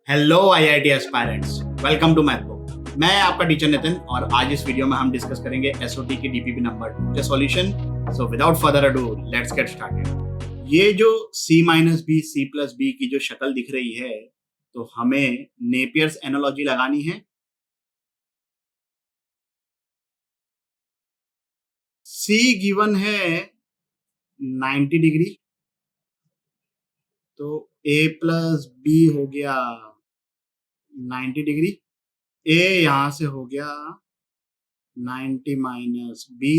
Hello IIT aspirants, welcome to Mathbook. मैं आपका teacher Nitin और आज इस वीडियो में हम डिस्कस करेंगे एसओटी की डीपीपी नंबर 2 के solution. So without further ado let's get started. ये जो c minus b c plus b की जो शक्ल दिख रही है, तो हमें नेपियर्स एनालॉजी लगानी है। c गिवन है 90 डिग्री, तो a प्लस बी हो गया 90 डिग्री, a यहां से हो गया 90 minus b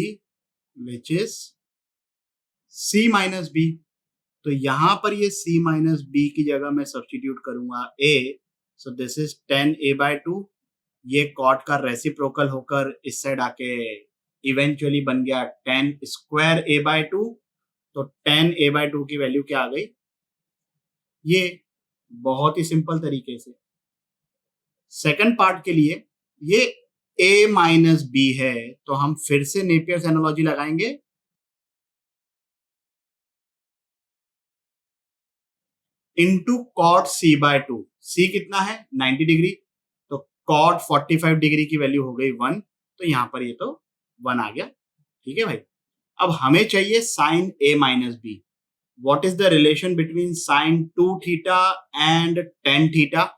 which is c minus b. तो यहां पर ये c माइनस बी की जगह मैं सब्सटीट्यूट करूंगा a। So this is 10a/2। ये कॉट का रेसिप्रोकल होकर इस साइड आके इवेंचुअली बन गया 10 स्क्वायर a/2। तो 10a/2 की वैल्यू क्या आ गई, ये बहुत ही सिंपल तरीके से। सेकंड पार्ट के लिए ये a माइनस बी है, तो हम फिर से नेपियर्स एनालॉजी लगाएंगे। Into cot c/2। c कितना है 90 डिग्री, तो कॉट 45 डिग्री की वैल्यू हो गई 1। तो यहां पर ये तो 1 आ गया। ठीक है भाई। अब हमें चाहिए sine a minus b. What is the relation between sine 2 theta and tan theta?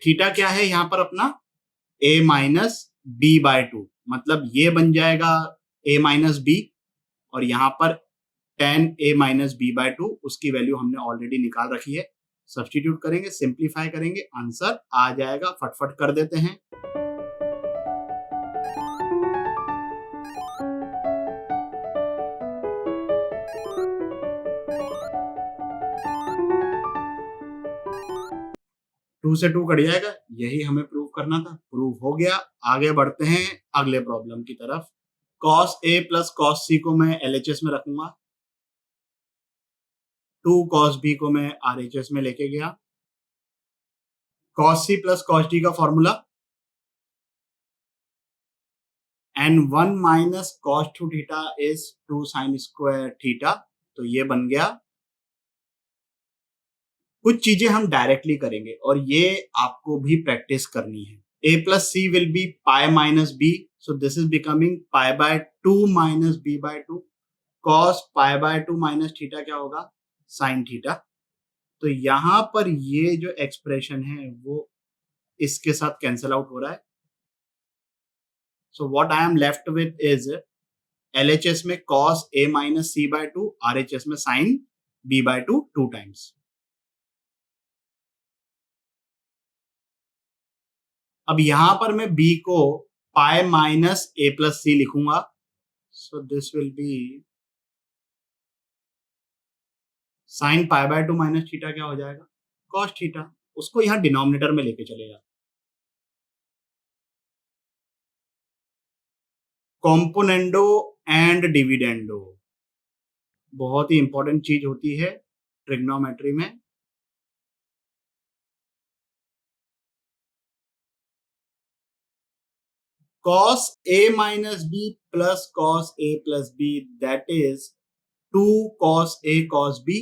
Theta क्या है यहां पर अपना a माइनस b/2, मतलब ये बन जाएगा a माइनस बी, और यहां पर 10a माइनस b/2 उसकी वैल्यू हमने ऑलरेडी निकाल रखी है। सब्सटीट्यूट करेंगे, सिंप्लीफाई करेंगे, आंसर आ जाएगा। फटफट कर देते हैं। टू से टू कट जाएगा, यही हमें प्रूव करना था, प्रूव हो गया। आगे बढ़ते हैं अगले प्रॉब्लम की तरफ। cos a plus cos c को मैं LHS में रखूंगा, 2 cos b को मैं RHS में लेके गया। cos c plus cos d का formula and 1 minus cos 2 theta is 2 sine square theta. तो ये बन गया। कुछ चीजें हम डायरेक्टली करेंगे और ये आपको भी प्रैक्टिस करनी है। a plus C will be pi minus B, so this is becoming pi minus b/2। cos pi minus theta क्या होगा, साइन थीटा। तो यहां पर ये जो एक्सप्रेशन है वो इसके साथ कैंसिल आउट हो रहा है। So what I am left with is LHS में cos a minus c/2, RHS में साइन b/2 टू टाइम्स। अब यहां पर मैं b को pi minus a plus C लिखूंगा। So this will be sine pi minus theta क्या हो जाएगा, cos थीटा। उसको यहां डिनोमिनेटर में लेके चलेगा। कॉम्पोनेंडो एंड डिविडेंडो बहुत ही इंपॉर्टेंट चीज होती है ट्रिग्नोमेट्री में। cos a minus b plus cos a plus b that is 2 cos a cos b।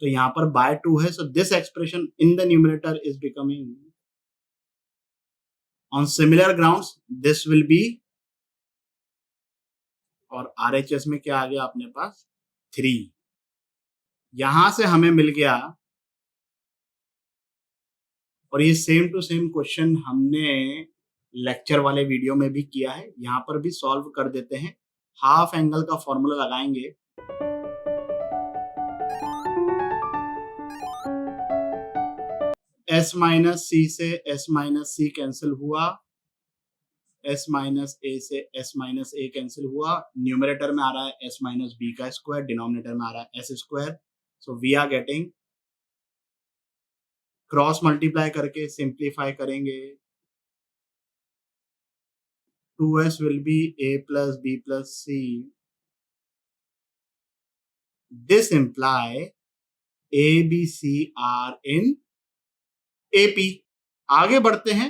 तो यहां पर बाय 2 है, so this expression in the numerator is becoming on similar grounds this will B, और RHS में क्या आ गया अपने पास 3। यहां से हमें मिल गया, और ये सेम टू सेम क्वेश्चन हमने लेक्चर वाले वीडियो में भी किया है, यहां पर भी सॉल्व कर देते हैं। हाफ एंगल का फॉर्मूला लगाएंगे। s माइनस सी से s माइनस सी कैंसिल हुआ, s माइनस ए से s माइनस ए कैंसिल हुआ। न्यूमरेटर में आ रहा है s माइनस बी का स्क्वायर, डिनोमिनेटर में आ रहा है s square. So we are getting, cross multiply करके सिंप्लीफाई करेंगे, 2s will be a plus b plus c। This imply a b c are in AP। आगे बढ़ते हैं।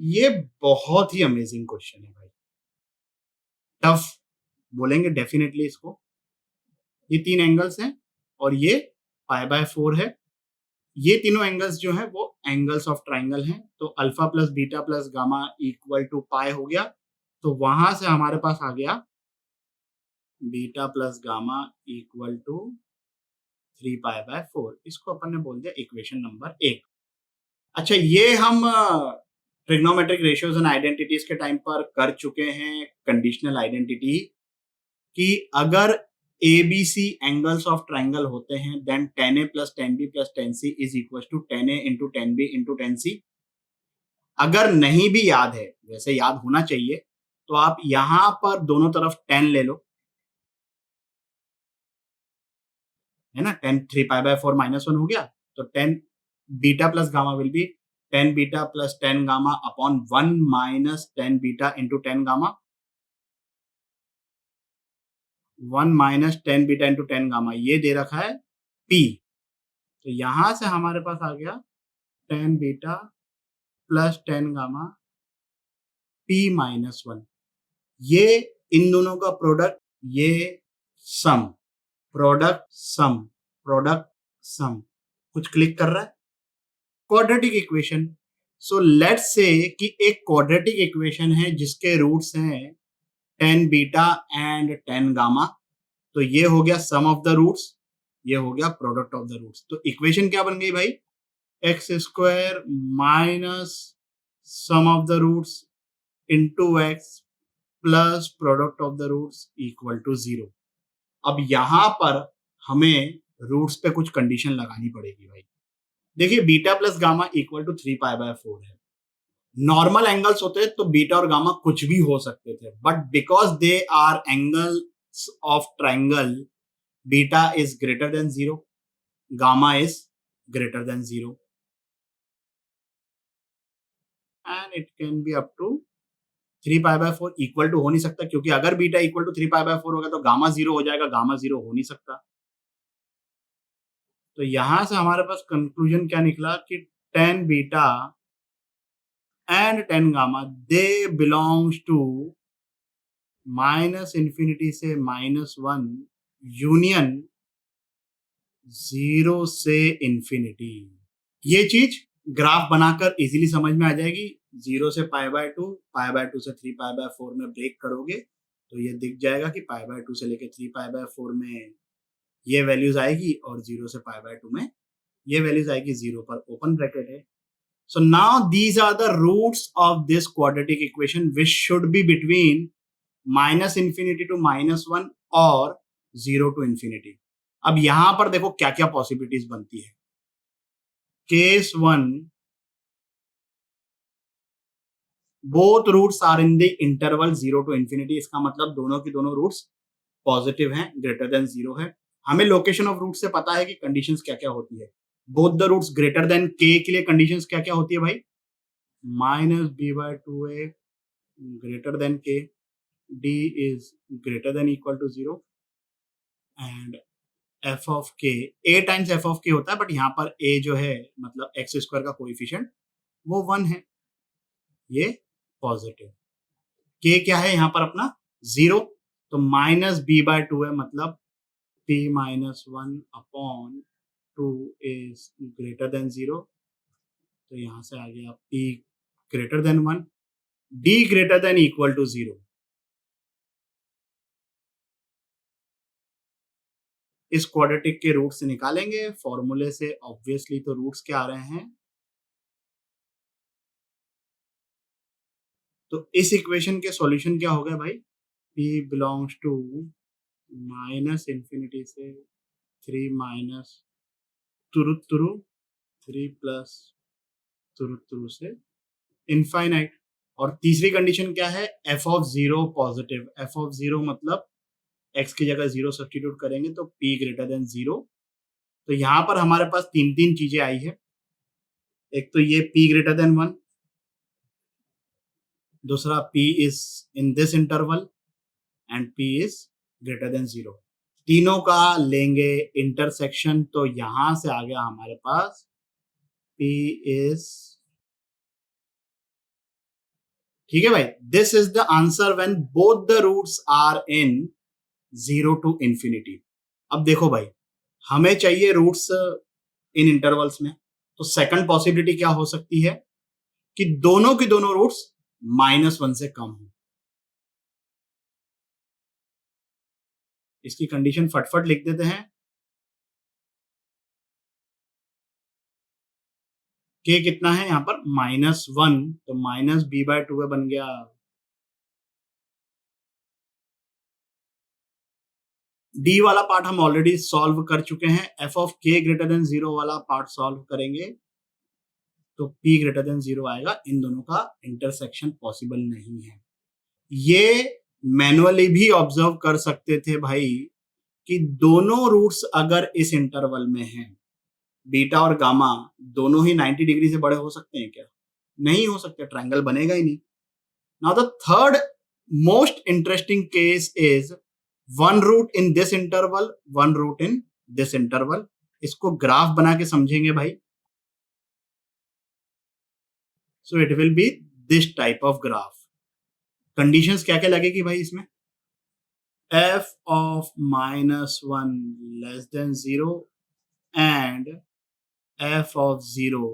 ये बहुत ही अमेजिंग क्वेश्चन है भाई, टफ बोलेंगे डेफिनेटली इसको। ये 3 एंगल्स हैं, और ये π/4 है। ये तीनों एंगल्स जो हैं वो एंगल्स ऑफ ट्राइंगल हैं। तो alpha plus beta plus gamma equal to pi हो गया। तो वहां से हमारे पास आ गया beta plus gamma equal to 3π/4। इसको अपन ने बोल दिया इक्वेशन नंबर 1। अच्छा, ये हम ट्रिग्नोमेट्रिक रेशियोज एंड आइडेंटिटीज के टाइम पर कर चुके हैं कंडीशनल आइडेंटिटी कि अगर ABC एंगल्स ऑफ ट्राइंगल होते हैं then tan A plus tan B plus tan C is equal to tan A into tan B into tan C। अगर नहीं भी याद है, वैसे याद होना चाहिए, तो आप यहां पर दोनों तरफ 10 ले लो, है ना। 10 3π/4 -1 हो गया, तो 10 beta plus gamma will be 10 beta plus 10 gamma upon 1 minus 10 beta into 10 gamma, 1 minus 10 beta into 10 gamma, ये दे रखा है P। तो यहां से हमारे पास आ गया 10 बीटा प्लस 10 गामा P-1। ये इन दोनों का प्रोडक्ट, ये सम, प्रोडक्ट सम, प्रोडक्ट सम, कुछ क्लिक कर रहा है। Quadratic equation. So let's say कि एक क्वाड्रेटिक इक्वेशन है जिसके रूट्स हैं 10 बीटा एंड 10 गामा। तो ये हो गया सम ऑफ द रूट्स, ये हो गया प्रोडक्ट ऑफ द रूट्स। तो इक्वेशन क्या बन गई भाई? x² minus sum of the roots into x plus product of the roots equal to 0। अब यहां पर हमें रूट्स पे कुछ कंडीशन लगानी पड़ेगी भाई। देखिए, beta plus gamma equal to 3π/4 है। नॉर्मल एंगल्स होते तो बीटा और गामा कुछ भी हो सकते थे, but because they are angles of triangle, beta is greater than 0, gamma is greater than 0 and it can be up to 3π/4। Equal to हो नहीं सकता, क्योंकि अगर बीटा इक्वल टू 3π/4 होगा तो गामा 0 हो जाएगा, गामा 0 हो नहीं सकता। तो यहां से हमारे पास कंक्लूजन क्या निकला कि 10 beta and 10 gamma they belongs to -∞ से -1 यूनियन 0 से इंफिनिटी। ये चीज ग्राफ बनाकर इजीली समझ में आ जाएगी। 0 से π/2, π/2 से 3π/4 में ब्रेक करोगे तो ये दिख जाएगा कि π/2 से लेके 3π/4 में ये वैल्यूज आएगी और 0 से π/2 में ये वैल्यूज आएगी। 0 पर ओपन ब्रैकेट है। So now these are the roots of this quadratic equation which should be between -∞ to -1 और 0 to infinity। अब यहां पर देखो क्या क्या पॉसिबिलिटीज बनती है। Case 1, both roots are in the interval 0 to infinity। इसका मतलब दोनों की दोनों रूट्स पॉजिटिव हैं, ग्रेटर देन 0 है। हमें लोकेशन ऑफ रूट से पता है कि कंडीशंस क्या क्या होती है। Both the roots greater than k के लिए कंडीशंस क्या क्या होती है भाई? -b/2a greater than k, d is greater than equal to 0 and f of k, a times f of k होता है, बट यहाँ पर a जो है मतलब x² का कोएफिशिएंट वो 1 है, ये पॉजिटिव। k क्या है यहाँ पर अपना 0, तो -b/2 है, मतलब p-1 upon 2 is greater than 0। तो यहाँ से आ गया p greater than 1, d greater than equal to 0। इस क्वाड्रेटिक के रूट्स निकालेंगे फॉर्मूले से। ऑब्वियसली तो रूट्स क्या आ रहे हैं, तो इस इक्वेशन के सॉल्यूशन क्या हो गया भाई? p बिलोंग्स टू -∞ से 3 माइनस तुरु 3 प्लस तुरु से इनफाइनाइट। और तीसरी कंडीशन क्या है? f of 0 positive. f of 0 मतलब x की जगह 0 सब्स्टिट्यूट करेंगे तो p ग्रेटर देन 0। तो यहां पर हमारे पास तीन चीजें आई है। एक तो ये p ग्रेटर देन 1, दूसरा p is in this interval and p is greater than 0। तीनों का लेंगे इंटरसेक्शन, तो यहां से आ गया हमारे पास p इज, ठीक है भाई। This is the answer when both the roots are in 0 to infinity। अब देखो भाई, हमें चाहिए रूट्स इन इंटरवल्स में, तो सेकंड पॉसिबिलिटी क्या हो सकती है कि दोनों की दोनों रूट्स -1 से कम हो। इसकी कंडीशन फटफट लिख देते हैं। k कितना है यहां पर -1, तो -b/2 बन गया। डी वाला पार्ट हम ऑलरेडी सॉल्व कर चुके हैं, f of k greater than 0 वाला पार्ट सॉल्व करेंगे तो p ग्रेटर देन 0 आएगा। इन दोनों का इंटरसेक्शन पॉसिबल नहीं है। ये मैनुअली भी ऑब्जर्व कर सकते थे भाई कि दोनों रूट्स अगर इस इंटरवल में हैं, बीटा और गामा दोनों ही 90 डिग्री से बड़े हो सकते हैं क्या? नहीं हो सकते, ट्रायंगल बनेगा ही नहीं। Now the third most interesting case is one root in this interval, one root in this interval. इसको ग्राफ बना के समझेंगे भाई। So it will be this type of graph. Conditions क्या क्या लगेगी भाई इसमें? f of -1 less than 0 and f of 0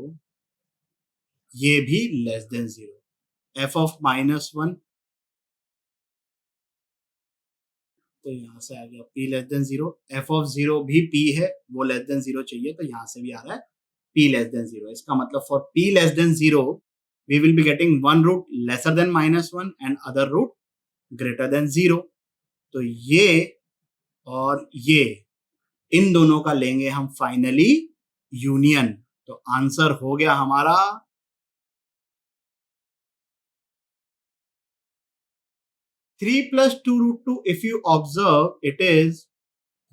ये भी लेस देन 0। f ऑफ -1 तो यहां से आ गया p less than 0, f of 0 भी p है, वो लेस देन 0 चाहिए, तो यहां से भी आ रहा है p लेस देन 0। इसका मतलब for p less than 0 we will be getting one root lesser than -1 and other root greater than 0। तो ये और ये इन दोनों का लेंगे हम फाइनली यूनियन, तो आंसर हो गया हमारा 3 + 2√2। If you observe it is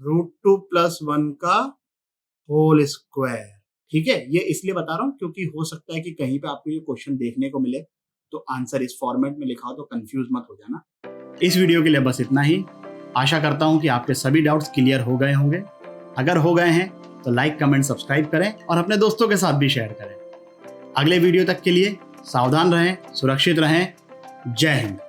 √2 + 1 का होल स्क्वायर। ठीक है, ये इसलिए बता रहा हूं क्योंकि हो सकता है कि कहीं पे आपको ये क्वेश्चन देखने को मिले तो आंसर इस फॉर्मेट में लिखा हो तो कंफ्यूज मत हो जाना। इस वीडियो के लिए बस इतना ही। आशा करता हूं कि आपके सभी डाउट्स क्लियर हो गए होंगे। अगर हो गए हैं तो लाइक, कमेंट, सब्सक्राइब करें और अपने दोस्तों के साथ भी शेयर करें। अगले वीडियो तक के लिए सावधान रहें, सुरक्षित रहें। जय हिंद।